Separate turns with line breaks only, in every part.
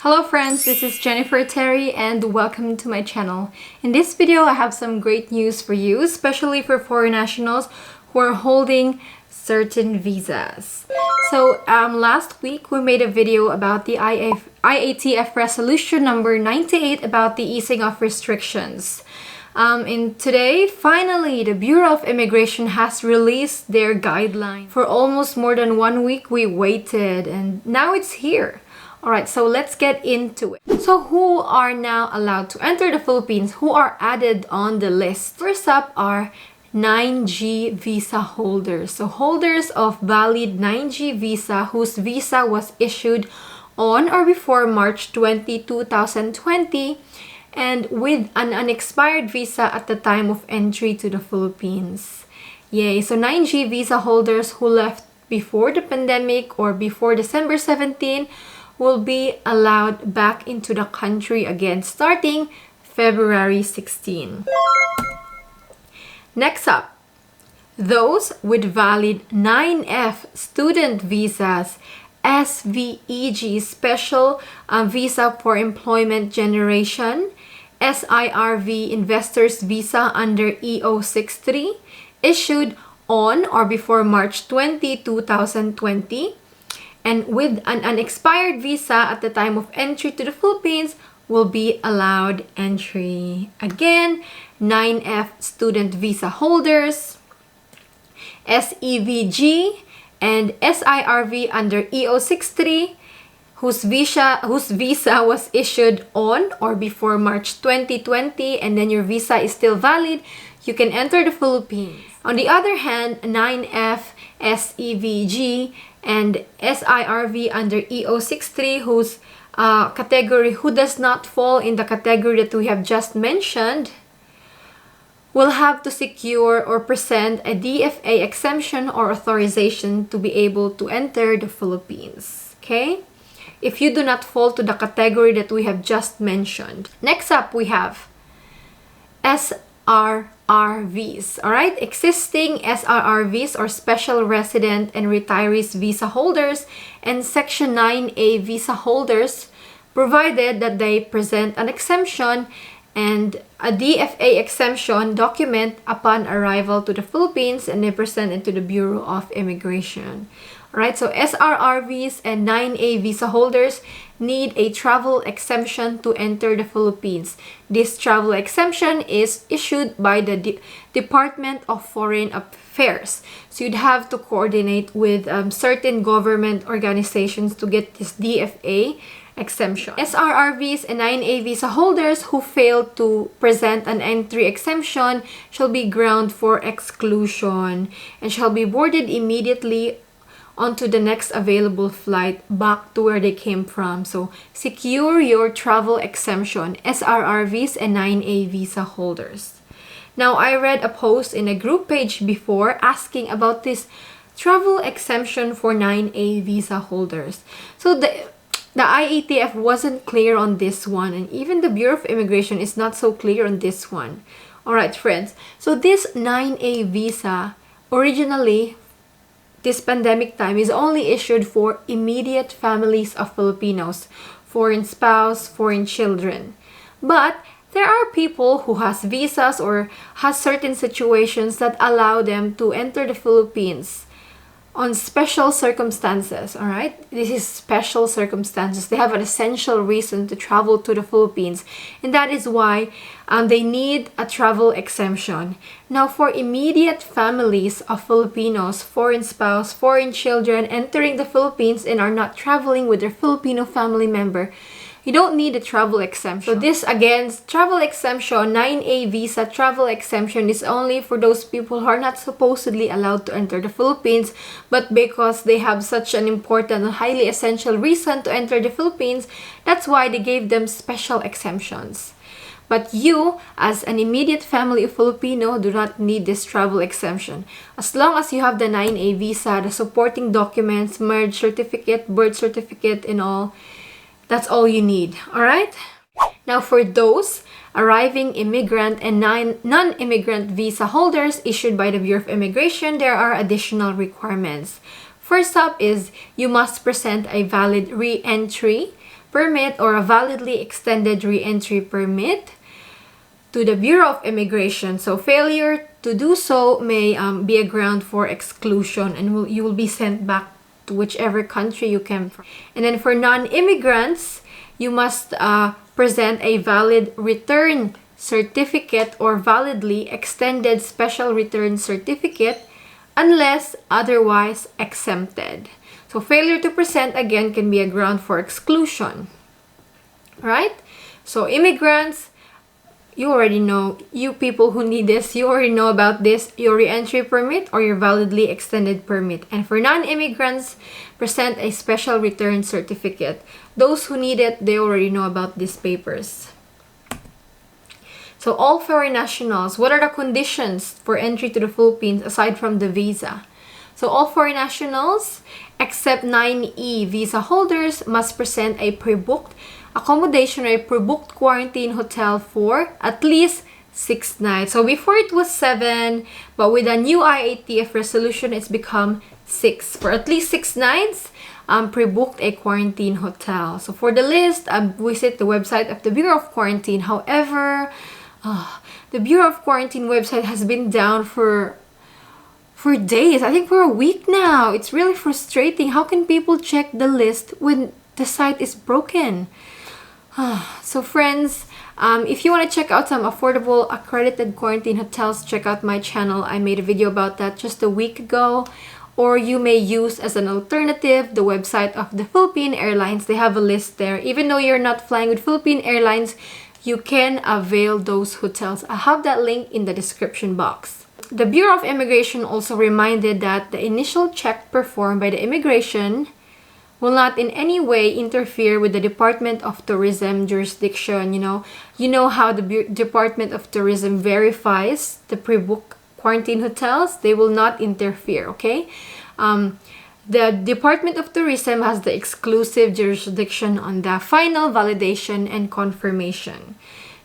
Hello friends, this is Jennifer Terri and welcome to my channel. In this video, I have some great news for you, especially for foreign nationals who are holding certain visas. So last week, we made a video about the IATF resolution number 98 about the easing of restrictions. And today, finally, the Bureau of Immigration has released their guideline. For almost more than 1 week, we waited and now it's here. Alright, so let's get into it. So who are now allowed to enter the Philippines? Who are added on the list? First up are 9G visa holders. So holders of valid 9G visa whose visa was issued on or before March 20, 2020 and with an unexpired visa at the time of entry to the Philippines. Yay! So 9G visa holders who left before the pandemic or before December 17 will be allowed back into the country again starting February 16. Next up, those with valid 9F student visas, SVEG special visa for employment generation, SIRV investors visa under EO63 issued on or before March 20, 2020 and with an unexpired visa at the time of entry to the Philippines will be allowed entry. Again, 9F student visa holders, SEVG and SIRV under EO63 whose visa was issued on or before March 2020 and then your visa is still valid, you can enter the Philippines. On the other hand, 9F, SEVG, and SIRV under EO63 whose category who does not fall in the category that we have just mentioned will have to secure or present a DFA exemption or authorization to be able to enter the Philippines. Okay? If you do not fall to the category that we have just mentioned. Next up, we have SRRVs, all right? Existing SRRVs or Special Resident and Retirees visa holders and Section 9A visa holders, provided that they present an exemption and a DFA exemption document upon arrival to the Philippines and they present it to the Bureau of Immigration. Alright, so SRRVs and 9A visa holders need a travel exemption to enter the Philippines. This travel exemption is issued by the Department of Foreign Affairs. So you'd have to coordinate with certain government organizations to get this DFA exemption. SRRVs and 9A visa holders who fail to present an entry exemption shall be grounded for exclusion and shall be boarded immediately onto the next available flight back to where they came from. So secure your travel exemption, SRRVs and 9A visa holders. Now, I read a post in a group page before asking about this travel exemption for 9A visa holders. So the IATF wasn't clear on this one, and even the Bureau of Immigration is not so clear on this one. Alright, friends. So this 9A visa, originally, this pandemic time is only issued for immediate families of Filipinos, foreign spouse, foreign children. But there are people who has visas or has certain situations that allow them to enter the Philippines on special circumstances, all right? This is special circumstances. They have an essential reason to travel to the Philippines, and that is why they need a travel exemption. Now, for immediate families of Filipinos, foreign spouse, foreign children entering the Philippines and are not traveling with their Filipino family member, you don't need a travel exemption. So this, again, travel exemption, 9A visa travel exemption is only for those people who are not supposedly allowed to enter the Philippines, but because they have such an important and highly essential reason to enter the Philippines, that's why they gave them special exemptions. But you, as an immediate family of Filipino, do not need this travel exemption. As long as you have the 9A visa, the supporting documents, marriage certificate, birth certificate, and all, that's all you need, all right? Now, for those arriving immigrant and non-immigrant visa holders issued by the Bureau of Immigration, there are additional requirements. First up is you must present a valid re-entry permit or a validly extended re-entry permit to the Bureau of Immigration. So failure to do so may be a ground for exclusion, and you will be sent back to whichever country you came from. And then for non-immigrants, you must present a valid return certificate or validly extended special return certificate unless otherwise exempted. So failure to present again can be a ground for exclusion. Right? So immigrants, you already know, you people who need this, you already know about this, your re-entry permit or your validly extended permit. And for non-immigrants, present a special return certificate. Those who need it, they already know about these papers. So all foreign nationals, what are the conditions for entry to the Philippines aside from the visa? So all foreign nationals, except 9E visa holders, must present a pre-booked accommodation or a pre-booked quarantine hotel for at least 6 nights. So before it was 7, but with a new IATF resolution, it's become 6. For at least 6 nights, pre-booked a quarantine hotel. So for the list, visit the website of the Bureau of Quarantine. However, the Bureau of Quarantine website has been down for days. I think for a week now. It's really frustrating. How can people check the list when the site is broken? So friends, if you want to check out some affordable accredited quarantine hotels, check out my channel. I made a video about that just a week ago. Or you may use as an alternative the website of the Philippine Airlines. They have a list there. Even though you're not flying with Philippine Airlines, you can avail those hotels. I have that link in the description box. The Bureau of Immigration also reminded that the initial check performed by the immigration will not in any way interfere with the Department of Tourism jurisdiction. You know how the Department of Tourism verifies the pre-book quarantine hotels. They will not interfere, okay? The Department of Tourism has the exclusive jurisdiction on the final validation and confirmation.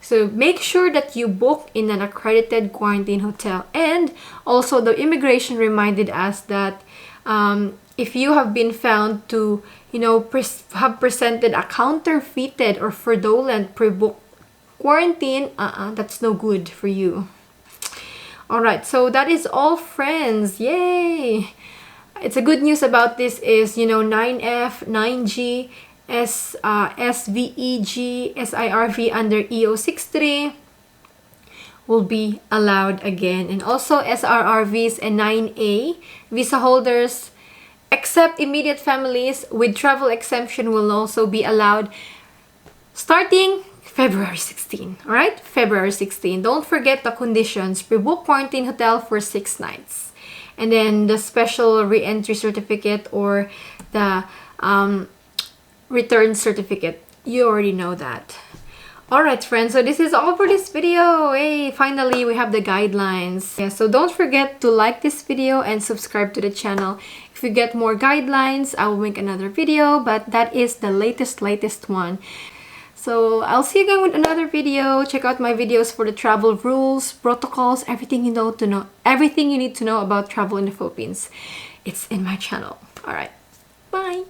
So make sure that you book in an accredited quarantine hotel. And also the immigration reminded us that if you have been found to, have presented a counterfeited or fraudulent pre-booked quarantine, that's no good for you. Alright, so that is all, friends. Yay! It's a good news about this is, 9F, 9G, SVEG, SIRV under EO63 will be allowed again. And also SRRVs and 9A visa holders, except immediate families with travel exemption, will also be allowed starting February 16. Alright? February 16. Don't forget the conditions. Pre-book quarantine hotel for 6 nights. And then the special re-entry certificate or the return certificate. You already know that. Alright, friends, so this is all for this video. Hey, finally we have the guidelines. Yeah, so don't forget to like this video and subscribe to the channel. If you get more guidelines, I will make another video, but that is the latest one. So I'll see you again with another video. Check out my videos for the travel rules, protocols, everything you need to know about travel in the Philippines. It's in my channel. Alright, bye!